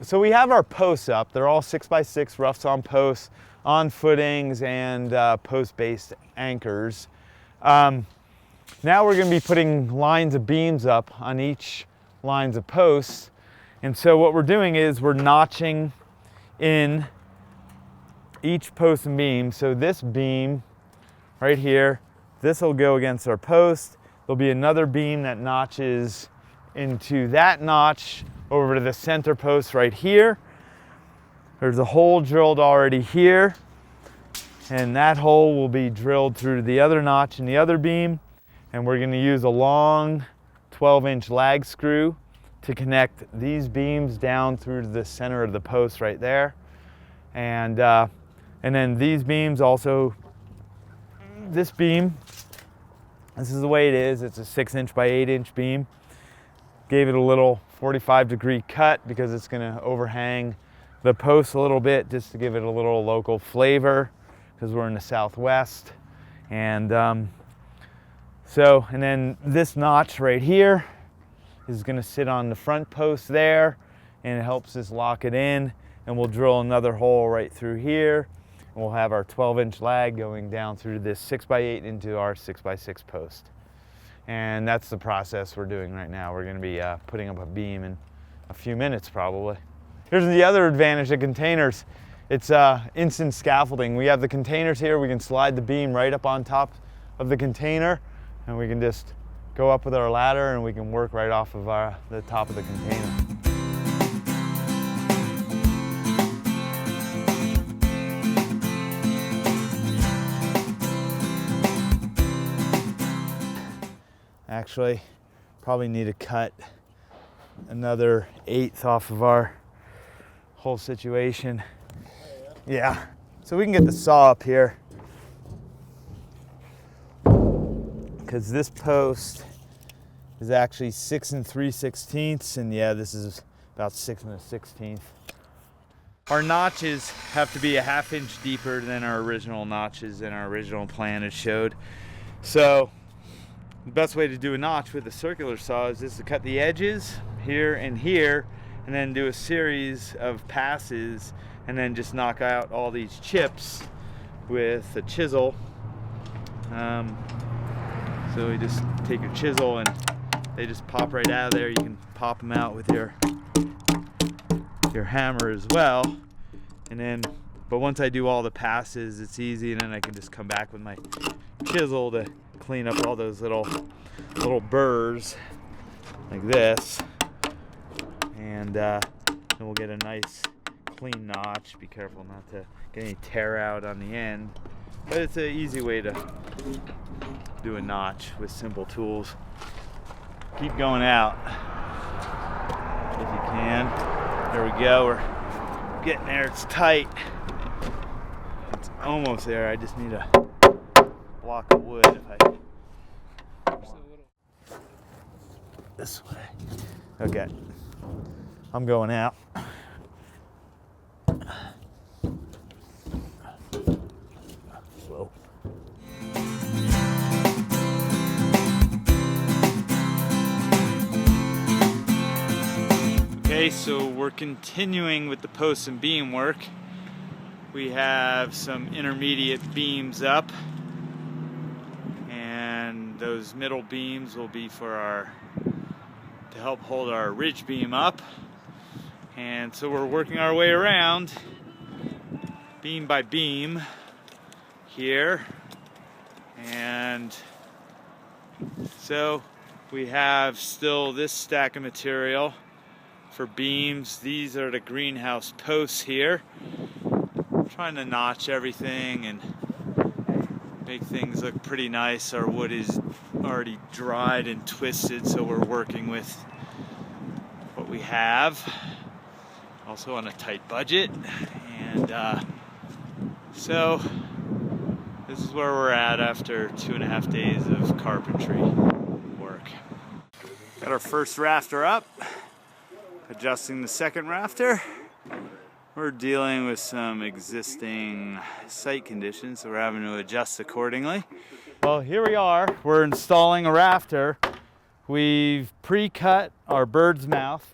So we have our posts up. They're all 6x6 rough sawn posts on footings and post-based anchors. Now we're going to be putting lines of beams up on each lines of posts. And so what we're doing is we're notching in each post and beam. So this beam right here, this will go against our post. There'll be another beam that notches into that notch over to the center post right here. There's a hole drilled already here, and that hole will be drilled through the other notch in the other beam. And we're going to use a long 12-inch lag screw to connect these beams down through to the center of the post right there. And then these beams also, this beam, this is the way it is. It's a 6-inch by 8-inch beam. Gave it a little 45-degree cut because it's going to overhang the post a little bit, just to give it a little local flavor, because we're in the Southwest. And and then this notch right here is going to sit on the front post there, and it helps us lock it in. And we'll drill another hole right through here, and we'll have our 12-inch lag going down through this 6x8 into our 6x6 post. And that's the process we're doing right now. We're going to be putting up a beam in a few minutes probably. Here's the other advantage of containers. It's instant scaffolding. We have the containers here. We can slide the beam right up on top of the container, and we can just go up with our ladder, and we can work right off of the top of the container. Actually, probably need to cut another 1/8 off of our whole situation. Yeah, so we can get the saw up here, because this post is actually 6 3/16, and yeah, this is about 6 1/16. Our notches have to be a 1/2 inch deeper than our original notches and our original plan has showed. So the best way to do a notch with a circular saw is just to cut the edges here and here, and then do a series of passes, and then just knock out all these chips with a chisel. So you just take your chisel and they just pop right out of there. You can pop them out with your hammer as well. And then, but once I do all the passes, it's easy, and then I can just come back with my chisel to clean up all those little burrs like this, and then we'll get a nice clean notch. Be careful not to get any tear out on the end, but it's an easy way to do a notch with simple tools. Keep going out if you can. There we go, we're getting there. It's tight, it's almost there. I just need a block of wood. If I this way. Okay, I'm going out. Whoa. Okay, so we're continuing with the post and beam work. We have some intermediate beams up, and those middle beams will be for to help hold our ridge beam up. And so we're working our way around beam by beam here, and so we have still this stack of material for beams. These are the greenhouse posts here. I'm trying to notch everything and make things look pretty nice. Our wood is already dried and twisted, so we're working with what we have, also on a tight budget. And so this is where we're at after 2.5 days of carpentry work. Got our first rafter up, adjusting the second rafter. We're dealing with some existing site conditions, so we're having to adjust accordingly. Well, here we are. We're installing a rafter. We've pre-cut our bird's mouth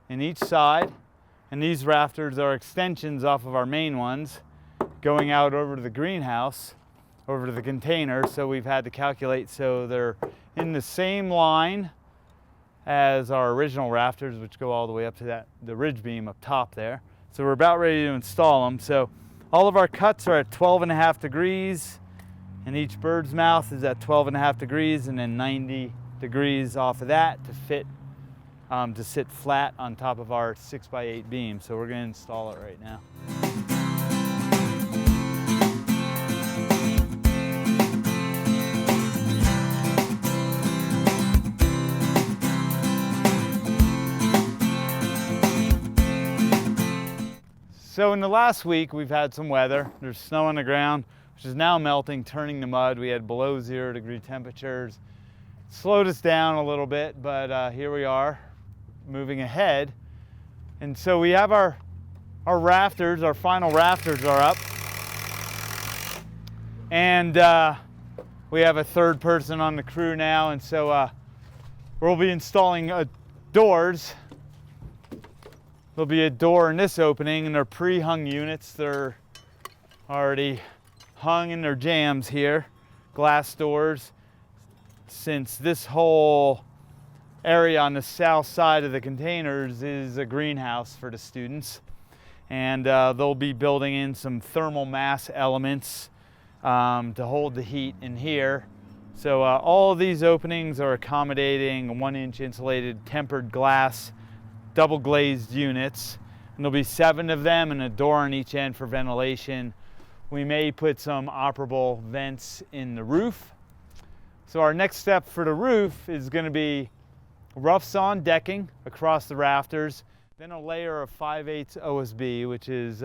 in each side, And these rafters are extensions off of our main ones going out over to the greenhouse, over to the container. So we've had to calculate so they're in the same line as our original rafters, which go all the way up to the ridge beam up top there. So we're about ready to install them. So all of our cuts are at 12.5 degrees, and each bird's mouth is at 12.5 degrees, and then 90 degrees off of that to fit, to sit flat on top of our 6x8 beam. So we're gonna install it right now. So in the last week, we've had some weather. There's snow on the ground, which is now melting, turning to mud. We had below 0 degree temperatures. It slowed us down a little bit, but here we are, moving ahead. And so we have our rafters, our final rafters are up. And we have a third person on the crew now, and so we'll be installing doors. There'll be a door in this opening, and they're pre-hung units. They're already hung in their jams here, glass doors, since this whole area on the south side of the containers is a greenhouse for the students. And they'll be building in some thermal mass elements to hold the heat in here. So all of these openings are accommodating 1-inch insulated tempered glass double glazed units, and there'll be 7 of them and a door on each end for ventilation. We may put some operable vents in the roof. So our next step for the roof is going to be rough sawn decking across the rafters, then a layer of 5/8 OSB, which is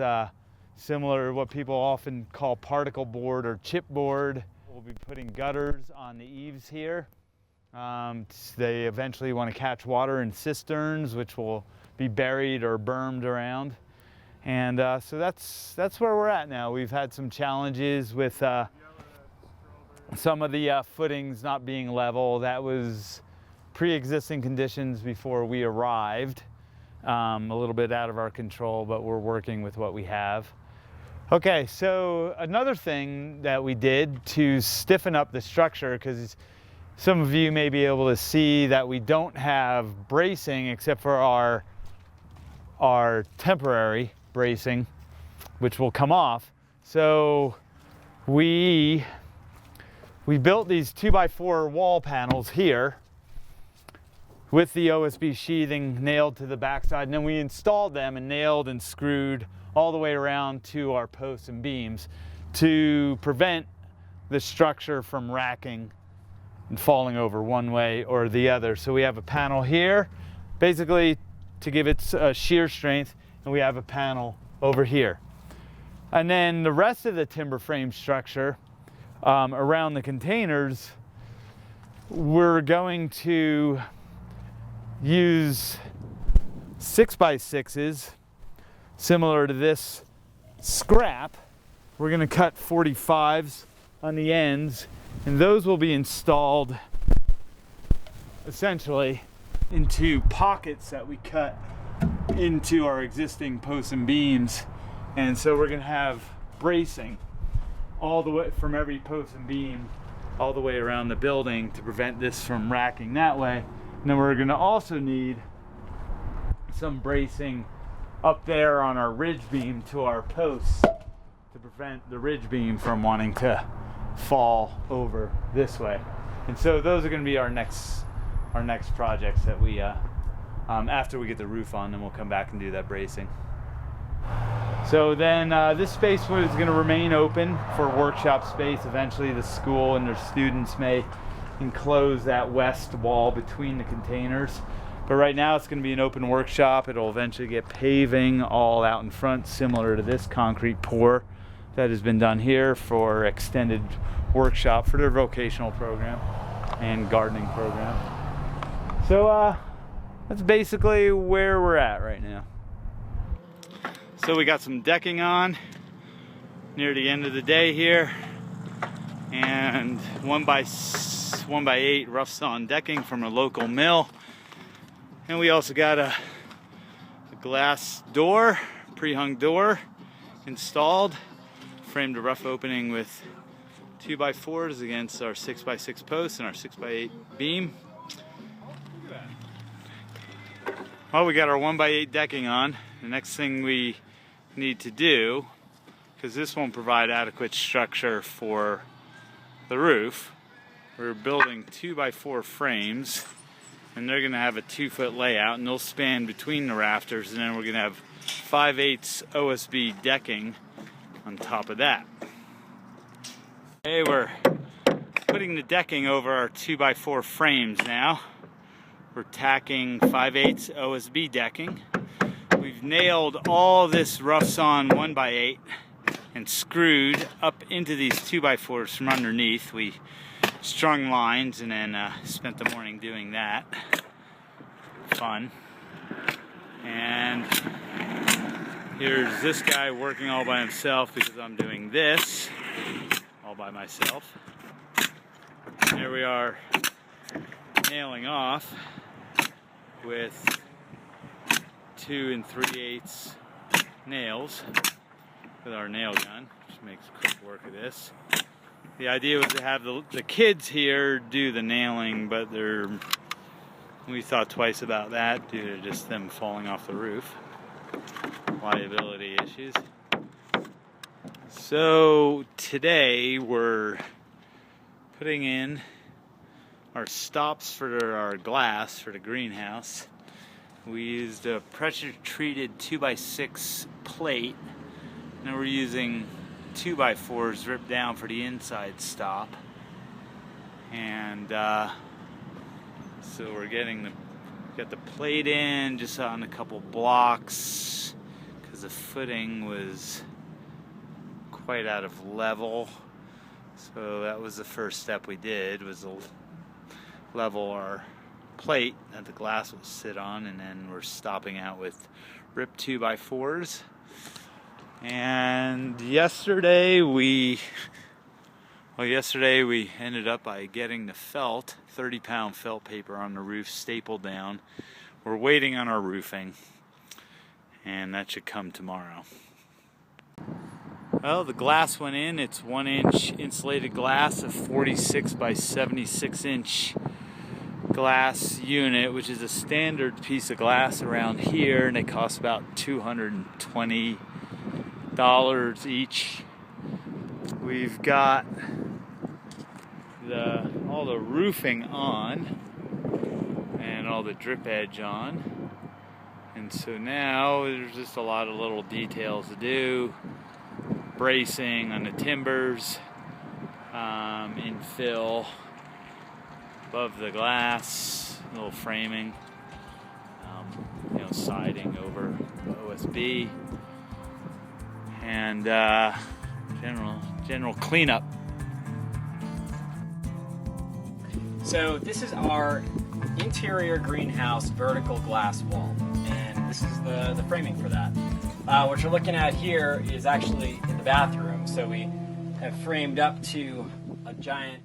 similar to what people often call particle board or chipboard. We'll be putting gutters on the eaves here. They eventually want to catch water in cisterns, which will be buried or bermed around. And so that's where we're at now. We've had some challenges with some of the footings not being level. That was pre-existing conditions before we arrived. A little bit out of our control, but we're working with what we have. Okay, so another thing that we did to stiffen up the structure, because some of you may be able to see that we don't have bracing except for our temporary bracing, which will come off. So we built these 2x4 wall panels here with the OSB sheathing nailed to the backside, and then we installed them and nailed and screwed all the way around to our posts and beams to prevent the structure from racking and falling over one way or the other. So we have a panel here, basically to give it shear strength, and we have a panel over here. And then the rest of the timber frame structure around the containers, we're going to use 6x6s, similar to this scrap. We're gonna cut 45s on the ends, and those will be installed essentially into pockets that we cut into our existing posts and beams. And so we're going to have bracing all the way from every post and beam all the way around the building to prevent this from racking that way. And then we're going to also need some bracing up there on our ridge beam to our posts to prevent the ridge beam from wanting to fall over this way. And so those are going to be our next projects that we after we get the roof on, then we'll come back and do that bracing. So then this space is going to remain open for workshop space. Eventually the school and their students may enclose that west wall between the containers, but right now it's going to be an open workshop. It'll eventually get paving all out in front, similar to this concrete pour that has been done here for extended workshop for their vocational program and gardening program. So that's basically where we're at right now. So we got some decking on near the end of the day here, and 1x8 rough sawn decking from a local mill, and we also got a The glass door, pre-hung door installed. Framed a rough opening with 2x4s against our 6x6 posts and our 6x8 beam. Well, we got our 1x8 decking on. The next thing we need to do, because this won't provide adequate structure for the roof, we're building 2x4 frames, and they're going to have a 2-foot layout, and they'll span between the rafters, and then we're going to have 5/8 OSB decking on top of that. Okay, we're putting the decking over our 2x4 frames now. We're tacking 5/8 OSB decking. We've nailed all this rough sawn 1x8 and screwed up into these 2x4s from underneath. We strung lines and then spent the morning doing that. Fun. And here's this guy working all by himself because I'm doing this all by myself. There we are, nailing off with 2 3/8 nails with our nail gun, which makes quick work of this. The idea was to have the kids here do the nailing, but we thought twice about that due to just them falling off the roof. Liability issues. So today we're putting in our stops for our glass for the greenhouse. We used a pressure treated 2x6 plate, and we're using 2x4s ripped down for the inside stop. And so we're got the plate in just on a couple blocks because the footing was quite out of level. So that was the first step we did, was to level our plate that the glass will sit on, and then we're stopping out with ripped 2x4s. And yesterday we ended up by getting the felt, 30-pound felt paper on the roof stapled down. We're waiting on our roofing, and that should come tomorrow. Well, the glass went in. It's 1-inch insulated glass, a 46 by 76 inch glass unit, which is a standard piece of glass around here, and it costs about $220 each. We've got all the roofing on and all the drip edge on, and so now there's just a lot of little details to do. Bracing on the timbers, infill above the glass, a little framing, siding over the OSB, and general cleanup. So this is our interior greenhouse vertical glass wall, and this is the framing for that. What you're looking at here is actually in the bathroom. So we have framed up to a giant